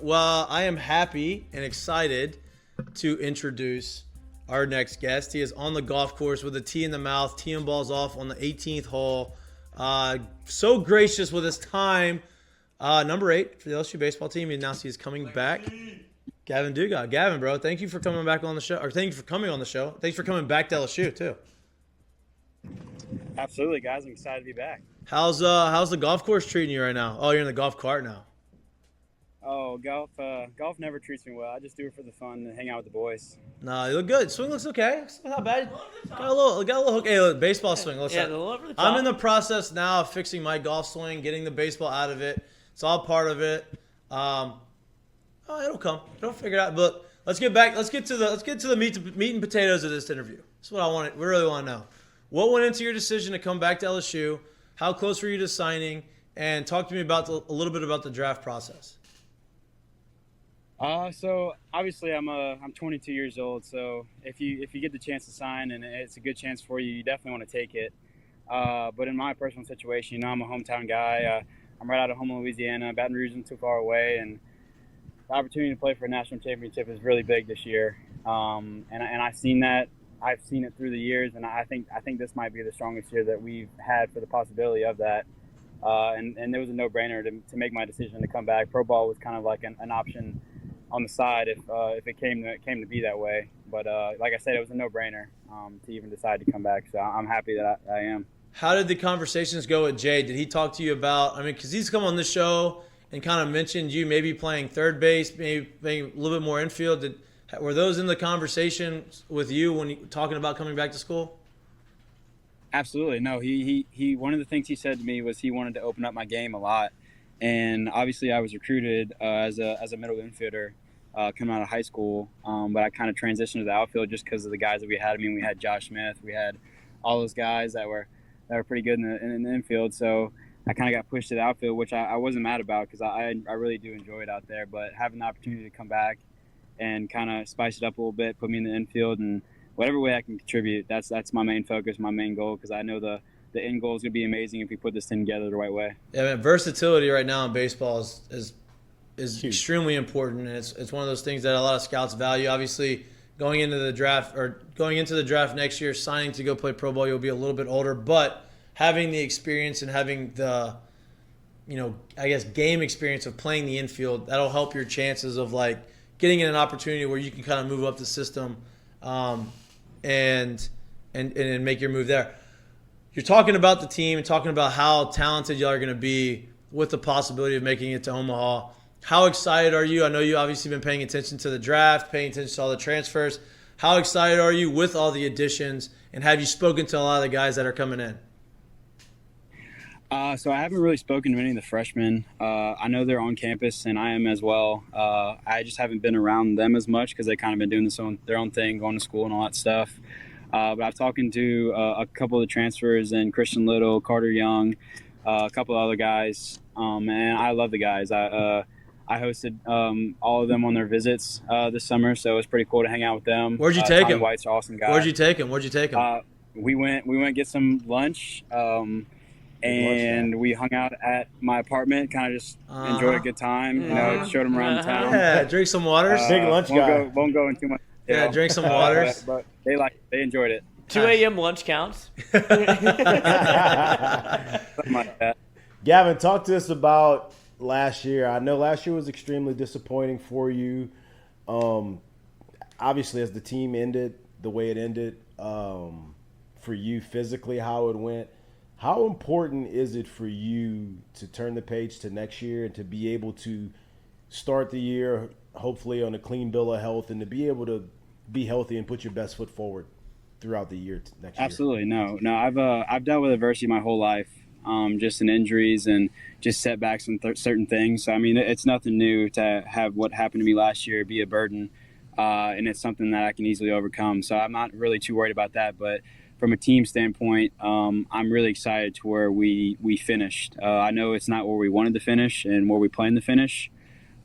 Well, I am happy and excited to introduce our next guest. He is on the golf course with a tee in the mouth, teeing balls off on the 18th hole. So gracious with his time. Number 8 for the LSU baseball team. He announced he is coming back. Gavin Dugas. Gavin, bro, thank you for coming back on the show. Or thank you for coming on the show. Thanks for coming back to LSU, too. Absolutely, guys. I'm excited to be back. How's the golf course treating you right now? Oh, you're in the golf cart now. Oh, golf never treats me well. I just do it for the fun and hang out with the boys. No, you look good. Swing looks okay. It's not bad. Got a little hook. Hey, look, baseball swing. Listen, I'm in the process now of fixing my golf swing, getting the baseball out of it. It's all part of it. It'll come. It'll figure it out. But let's get back. Let's get to the meat and potatoes of this interview. That's what I want. We really want to know. What went into your decision to come back to LSU? How close were you to signing? And talk to me about a little bit about the draft process. So obviously I'm 22 years old. So if you get the chance to sign and it's a good chance for you, you definitely want to take it. But in my personal situation, I'm a hometown guy. I'm right out of Houma, Louisiana. Baton Rouge isn't too far away, and the opportunity to play for a national championship is really big this year. And I've seen that. I've seen it through the years, and I think this might be the strongest year that we've had for the possibility of that. And it was a no-brainer to make my decision to come back. Pro ball was kind of like an option on the side if it came to be that way. But like I said, it was a no-brainer to even decide to come back. So I'm happy that I am. How did the conversations go with Jay? Did he talk to you about? I mean, because he's come on this show and kind of mentioned you maybe playing third base, maybe a little bit more infield. Were those in the conversation with you when you talking about coming back to school? Absolutely. No, he one of the things he said to me was he wanted to open up my game a lot. And obviously I was recruited as a middle infielder coming out of high school. But I kind of transitioned to the outfield just because of the guys that we had. I mean, we had Josh Smith, we had all those guys that were pretty good in the infield. So I kind of got pushed to the outfield, which I wasn't mad about because I really do enjoy it out there. But having the opportunity to come back and kind of spice it up a little bit, put me in the infield, and whatever way I can contribute, that's my main focus, my main goal, because I know the end goal is going to be amazing if we put this thing together the right way. Yeah, man, versatility right now in baseball is extremely important, and it's one of those things that a lot of scouts value. Obviously, going into the draft next year, signing to go play pro ball, you'll be a little bit older, but having the experience and having the, game experience of playing the infield, that'll help your chances of like getting in an opportunity where you can kind of move up the system, and make your move there. You're talking about the team and talking about how talented y'all are going to be with the possibility of making it to Omaha. How excited are you? I know you've obviously been paying attention to the draft, paying attention to all the transfers. How excited are you with all the additions, and have you spoken to a lot of the guys that are coming in? So I haven't really spoken to any of the freshmen. I know they're on campus, and I am as well. I just haven't been around them as much because they've kind of been doing their own thing, going to school and all that stuff. But I've talked to a couple of the transfers, and Christian Little, Carter Young, a couple of other guys. And I love the guys. I hosted all of them on their visits this summer, so it was pretty cool to hang out with them. Where'd you take Tommy them? White's an awesome guy. Where'd you take them? We went get some lunch. And we hung out at my apartment, kind of just enjoyed a good time. Showed them around the town. Yeah, drink some waters. Big lunch guy. Won't go into too much. Yeah, drink some waters. But they enjoyed it. 2 a.m. lunch counts. Something like that. Gavin, talk to us about last year. I know last year was extremely disappointing for you. Obviously, as the team ended the way it ended, for you physically, how it went. How important is it for you to turn the page to next year and to be able to start the year hopefully on a clean bill of health and to be able to be healthy and put your best foot forward throughout the year next year? Absolutely. No, I've dealt with adversity my whole life, just in injuries and just setbacks and certain things. So, I mean, it's nothing new to have what happened to me last year be a burden, and it's something that I can easily overcome. So I'm not really too worried about that, but from a team standpoint, I'm really excited to where we finished. I know it's not where we wanted to finish and where we planned to finish,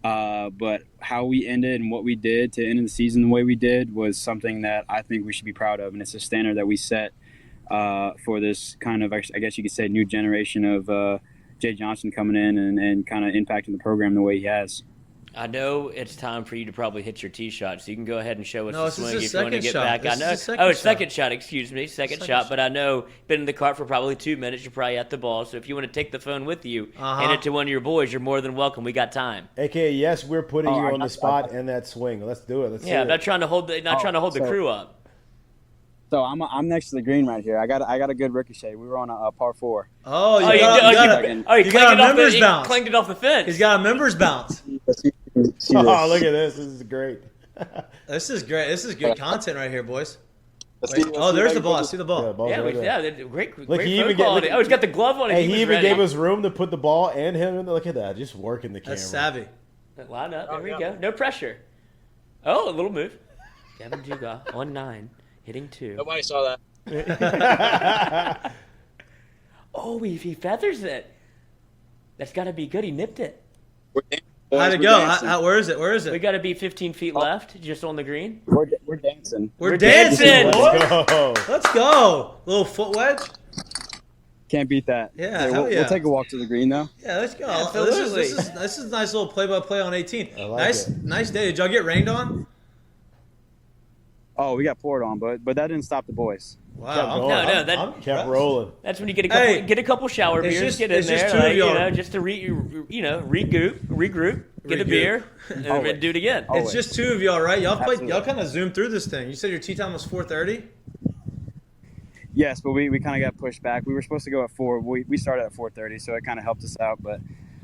but how we ended and what we did to end the season the way we did was something that I think we should be proud of, and it's a standard that we set for this kind of, I guess you could say, new generation of Jay Johnson coming in and kind of impacting the program the way he has. I know it's time for you to probably hit your tee shot, so you can go ahead and show us No, the this is swing his if you want to second get shot. back. This I is know. his second Oh, it's shot. second shot. Excuse me, second shot. But I know been in the cart for probably 2 minutes. You're probably at the ball, so if you want to take the phone with you, hand it to one of your boys. You're more than welcome. We got time. AKA, yes, we're putting you on the spot and that swing. Let's do it. Let's see Yeah, it. I'm not trying to hold the crew up. So I'm next to the green right here. I got a good ricochet. We were on a par 4. Oh, You got a members bounce. Clanged it off the fence. He's got a members bounce. Oh, look at this. This is great. This is great. This is good content right here, boys. Oh, there's the ball. I see the ball. Yeah, right great look, he phone even quality. look, he's got the glove on. Hey, he even gave us room to put the ball and him in. Look at that. Just working the camera. That's savvy. Line up. There we go. No pressure. Oh, a little move. Gavin Dugas on 9, hitting 2. Nobody saw that. Oh, he feathers it. That's got to be good. He nipped it. How'd it go? Where is it? Where is it? We got to be 15 feet left, just on the green. We're dancing. We're dancing. Let's go. Let's go. Little foot wedge. Can't beat that. Yeah, we'll take a walk to the green though. Yeah, let's go. Absolutely. This is a nice little play-by-play on 18. Like nice day. Did y'all get rained on? Oh, we got poured on, but that didn't stop the boys. Wow. That kept rolling. That's when you get a couple shower beers, get in there, just to regroup, get a beer, and then do it again. It's just 2 of y'all, right? Y'all kind of zoomed through this thing. You said your tee time was 4:30. Yes, but we kind of got pushed back. We were supposed to go at 4. We started at 4:30, so it kind of helped us out, but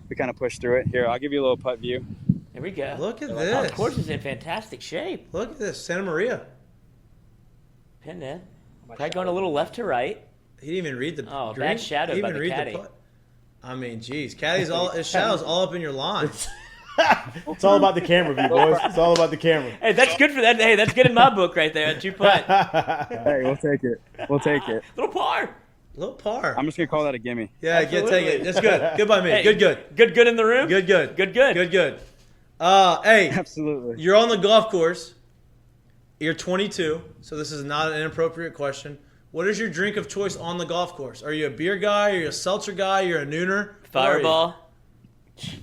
we kind of pushed through it. Here, I'll give you a little putt view. There we go. Look at The this. course is in fantastic shape. Look at this, Santa Maria. Pin in. Probably going a little left to right. He didn't even read the bad green. shadow He by didn't the read caddy. the putt. I mean, geez, his shadow's all up in your line. It's all about the camera view, boys. It's all about the camera. Hey, that's good for that. Hey, that's good in my book right there. 2 putt. Hey, we'll take it. Little par. Little par. I'm just gonna call that a gimme. Yeah, take it. That's good. Good by me. Hey, Good. Good in the room. Good. Good. Hey, Absolutely. you're on the golf course. You're 22, so this is not an inappropriate question. What is your drink of choice on the golf course? Are you a beer guy? Are you a seltzer guy? You're a nooner? Fireball. I'm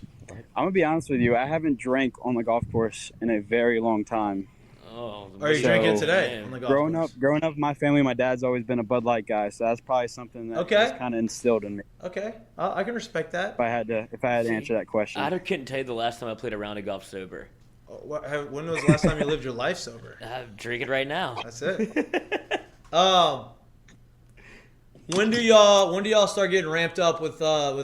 gonna be honest with you. I haven't drank on the golf course in a very long time. Oh, Are you drinking today on the golf course? Growing up, my family, my dad's always been a Bud Light guy, so that's probably something that was kind of instilled in me. Okay, I can respect that. If I had to answer that question, I couldn't tell you the last time I played a round of golf sober. When was the last time you lived your life sober? I'm drinking right now. That's it. When do y'all start getting ramped up with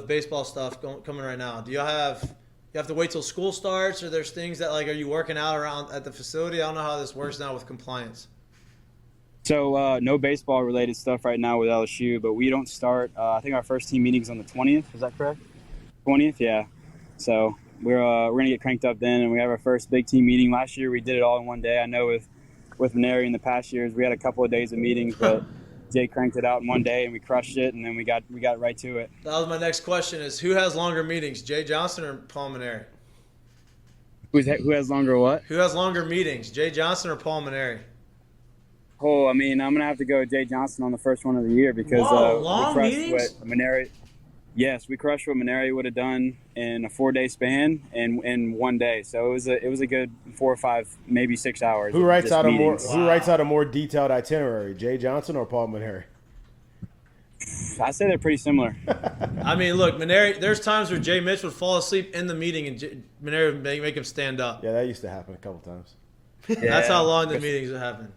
baseball stuff coming right now? Do you have to wait till school starts, or there's things that are you working out around at the facility? I don't know how this works now with compliance. So no baseball related stuff right now with LSU, but we don't start. I think our first team meeting is on the 20th. Is that correct? 20th, yeah. So we're gonna get cranked up then, and we have our first big team meeting. Last year we did it all in one day. I know with Natty in the past years we had a couple of days of meetings, but Jay cranked it out in one day and we crushed it, and then we got right to it. That was my next question: is who has longer meetings, Jay Johnson or Paul Maneri? Who has longer what? Who has longer meetings, Jay Johnson or Paul Maneri? Oh, I mean, I'm gonna have to go with Jay Johnson on the first one of the year because long we crushed meetings? what Maneri. Yes, we crushed what Maneri would have done in a 4-day span and in one day. So it was a good 4 or 5, maybe 6 hours. Who writes out a more detailed itinerary, Jay Johnson or Paul Maneri? I say they're pretty similar. I mean, look, Maneri. There's times where Jay Mitch would fall asleep in the meeting and Maneri would make him stand up. Yeah, that used to happen a couple times. Yeah. That's how long the meetings would happen.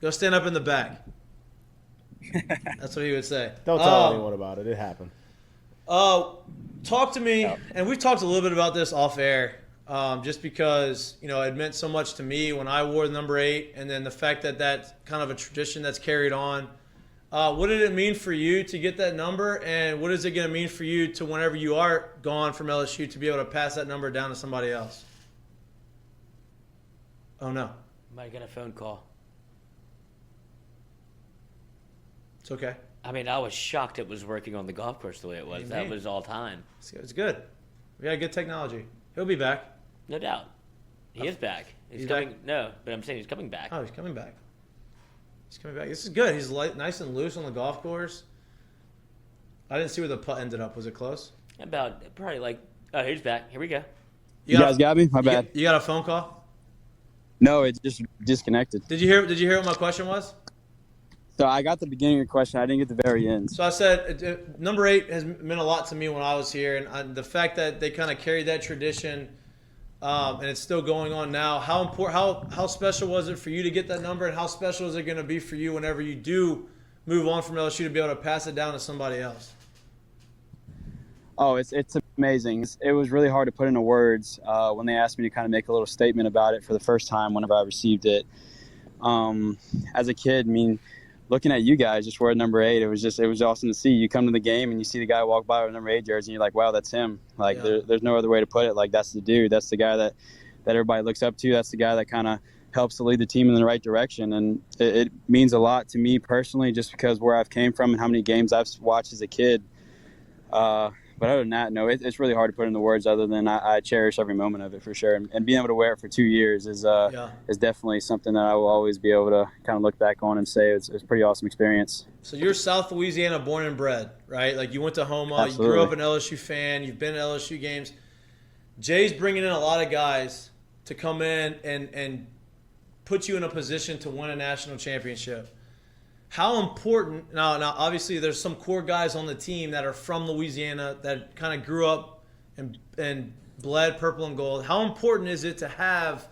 Go stand up in the back. That's what he would say. Don't tell anyone about it. It happened. Talk to me, and we've talked a little bit about this off air, just because it meant so much to me when I wore the number 8, and then the fact that that's kind of a tradition that's carried on. What did it mean for you to get that number, and what is it going to mean for you to whenever you are gone from LSU to be able to pass that number down to somebody else? Oh no! Might get a phone call. It's okay. I mean, I was shocked it was working on the golf course the way it was. That was all time. It's good. We got good technology. He'll be back. No doubt. He is back. He's coming. Back? No, but I'm saying he's coming back. Oh, he's coming back. He's coming back. This is good. He's nice and loose on the golf course. I didn't see where the putt ended up. Was it close? Probably oh, he's back. Here we go. You guys got me? My bad. You got a phone call? No, it just disconnected. Did you hear what my question was? So I got the beginning of your question. I didn't get the very end. So I said number 8 has meant a lot to me when I was here, and the fact that they kind of carried that tradition, and it's still going on now. How special was it for you to get that number, and how special is it going to be for you whenever you do move on from LSU to be able to pass it down to somebody else? Oh, it's amazing. It was really hard to put into words when they asked me to kind of make a little statement about it for the first time whenever I received it. As a kid, I mean, looking at you guys just wearing number 8, it was awesome to see. You come to the game and you see the guy walk by with number 8 jersey, and you're like, wow, that's him. Like, there's no other way to put it. Like, that's the dude. That's the guy that everybody looks up to. That's the guy that kind of helps to lead the team in the right direction. And it means a lot to me personally, just because where I've came from and how many games I've watched as a kid. But other than that, no, it's really hard to put into words other than I cherish every moment of it for sure. And being able to wear it for 2 years is definitely something that I will always be able to kind of look back on and say it's a pretty awesome experience. So you're South Louisiana born and bred, right? Like, you went to Homa, Absolutely. You grew up an LSU fan, you've been to LSU games. Jay's bringing in a lot of guys to come in and put you in a position to win a national championship. How important now obviously there's some core guys on the team that are from Louisiana that kind of grew up and bled purple and gold. How important is it to have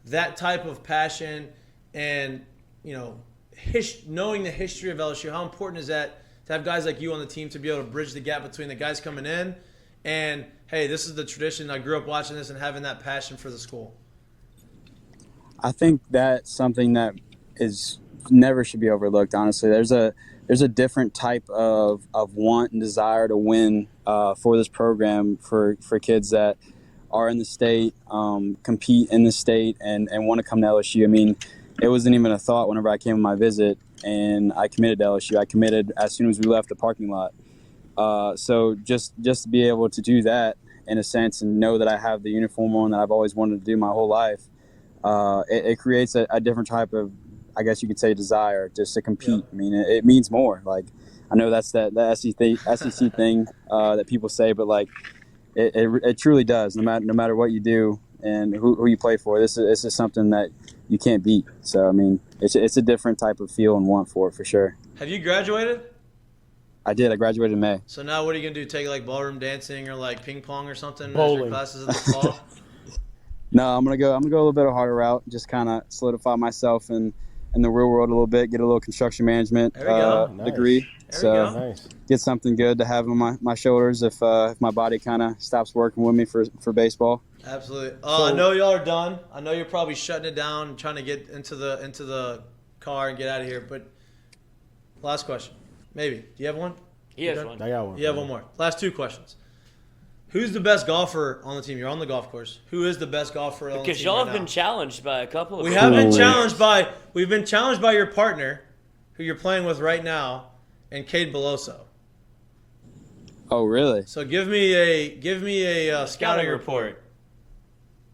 that type of passion and, knowing the history of LSU? How important is that to have guys like you on the team to be able to bridge the gap between the guys coming in and, hey, this is the tradition, I grew up watching this, and having that passion for the school? I think that's something that never should be overlooked, honestly. There's a different type of want and desire to win for this program for kids that are in the state, compete in the state, and want to come to LSU. I mean, it wasn't even a thought whenever I came on my visit, and I committed to LSU. I committed as soon as we left the parking lot. So just to be able to do that in a sense and know that I have the uniform on that I've always wanted to do my whole life, it creates a different type of, I guess you could say, desire just to compete. Yeah. I mean, it means more. Like, I know that's the SEC thing that people say, but like, it truly does. No matter what you do and who you play for, this is something that you can't beat. So I mean, it's a different type of feel and want for it for sure. Have you graduated? I did. I graduated in May. So now what are you gonna do? Take like ballroom dancing or like ping pong or something? Bowling. As your classes in the fall? No, I'm gonna go a little bit of harder route. Just kind of solidify myself in the real world a little bit. Get a little construction management degree. Nice. Get something good to have on my shoulders if my body kind of stops working with me for baseball. Absolutely. I know y'all are done. I know you're probably shutting it down, trying to get into the car and get out of here. But last question, maybe. Do you have one? He has one. I got one. You have one more. Last 2 questions. Who's the best golfer on the team? You're on the golf course. Who is the best golfer on the team? Because y'all have been challenged by a couple of We have been challenged by we've been challenged by your partner, who you're playing with right now, and Cade Beloso. Oh, really? So give me a scouting report.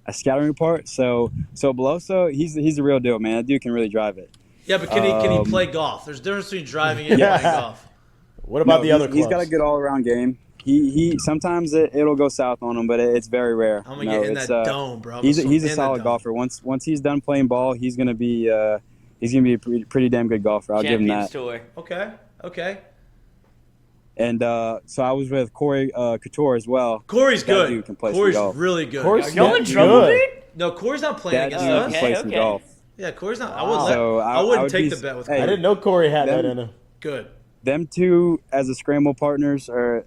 A scouting report. So Beloso, he's the real deal, man. That dude can really drive it. Yeah, but can he play golf? There's a difference between driving and playing golf. What about the other clubs? He's got a good all-around game. He sometimes it'll go south on him, but it's very rare. I'm gonna get in that dome, bro. He's a solid golfer. Once he's done playing ball, he's gonna be a pretty damn good golfer. I'll give him that. Tour. Okay. And so I was with Corey Couture as well. Corey's that good. Dude can play Corey's some golf. really good. Are y'all in trouble, dude? No, Corey's not playing That against dude us. can play some golf. Yeah, Corey's not. Wow. I wouldn't take be, the bet with hey, Corey. I didn't know Corey had that in him. Good. Them two as scramble partners, they're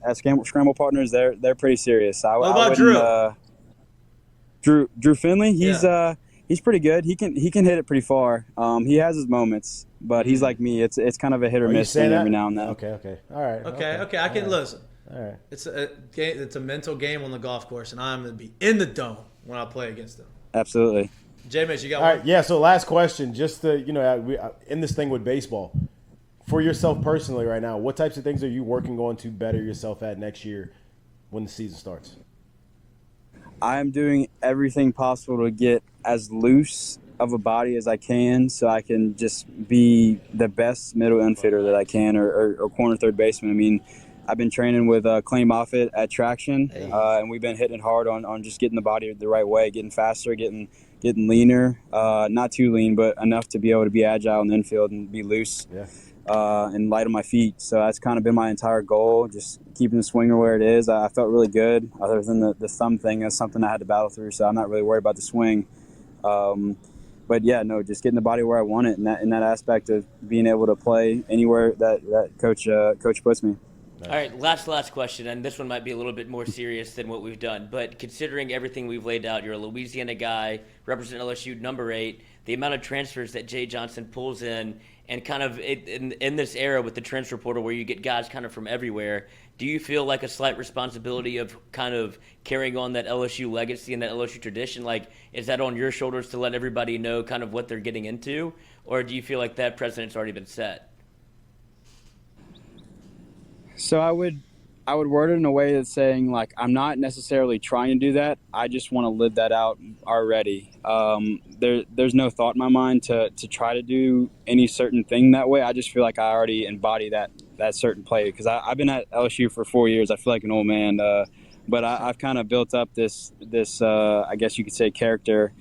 pretty serious. What about Drew? Drew Finley, he's pretty good. He can hit it pretty far. He has his moments, but he's like me. It's kind of a hit or miss thing every now and then. Okay. All right. Okay. I can listen. All right. It's a mental game on the golf course, and I'm gonna be in the dome when I play against them. Absolutely. J-Mitch, you got All one? right. Yeah. So last question, just to in this thing with baseball. For yourself personally right now, what types of things are you working on to better yourself at next year when the season starts? I am doing everything possible to get as loose of a body as I can so I can just be the best middle infielder that I can or corner third baseman. I mean, I've been training with Clay Moffitt at Traction, and we've been hitting it hard on just getting the body the right way, getting faster, getting leaner, not too lean, but enough to be able to be agile in the infield and be loose and light on my feet. So that's kind of been my entire goal, just keeping the swinger where it is. I felt really good, other than the thumb thing. That's something I had to battle through, so I'm not really worried about the swing. But yeah, no, just getting the body where I want it, in that aspect of being able to play anywhere that coach puts me. All right, last question, and this one might be a little bit more serious than what we've done. But considering everything we've laid out, you're a Louisiana guy, represent LSU number 8. The amount of transfers that Jay Johnson pulls in, and kind of in this era with the transfer portal where you get guys kind of from everywhere, do you feel like a slight responsibility of kind of carrying on that LSU legacy and that LSU tradition? Like, is that on your shoulders to let everybody know kind of what they're getting into, or do you feel like that precedent's already been set? So I would word it in a way that's saying, like, I'm not necessarily trying to do that. I just want to live that out already. There's no thought in my mind to try to do any certain thing that way. I just feel like I already embody that certain play, because I've been at LSU for 4 years. I feel like an old man, but I've kind of built up this I guess you could say character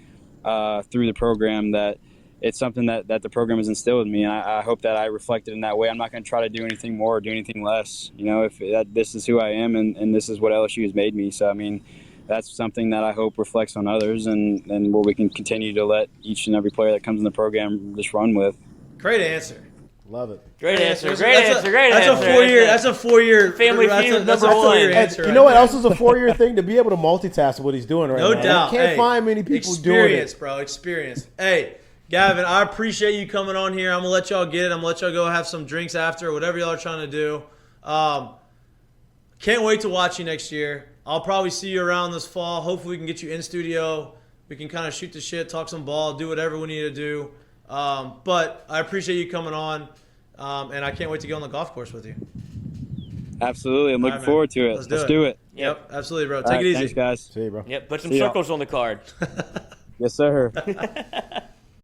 through the program, that it's something that the program has instilled in me, and I hope that I reflect it in that way. I'm not going to try to do anything more or do anything less. You know, if this is who I am, and this is what LSU has made me. So, I mean, that's something that I hope reflects on others, and where we can continue to let each and every player that comes in the program just run with. Great answer. Love it. Great answer. That's a 4-year family feud number 1. You know what else is a 4-year thing? To be able to multitask what he's doing right now. No doubt. You can't find many people doing it. Experience, bro. Experience. Hey, Gavin, I appreciate you coming on here. I'm going to let y'all get it. I'm going to let y'all go have some drinks after, whatever y'all are trying to do. Can't wait to watch you next year. I'll probably see you around this fall. Hopefully we can get you in studio. We can kind of shoot the shit, talk some ball, do whatever we need to do. But I appreciate you coming on, and I can't wait to get on the golf course with you. Absolutely. I'm looking forward to it. Let's do it. Yep, absolutely, bro. Take it easy. Thanks, guys. See you, bro. Yep, put some circles on the card. Yes, sir.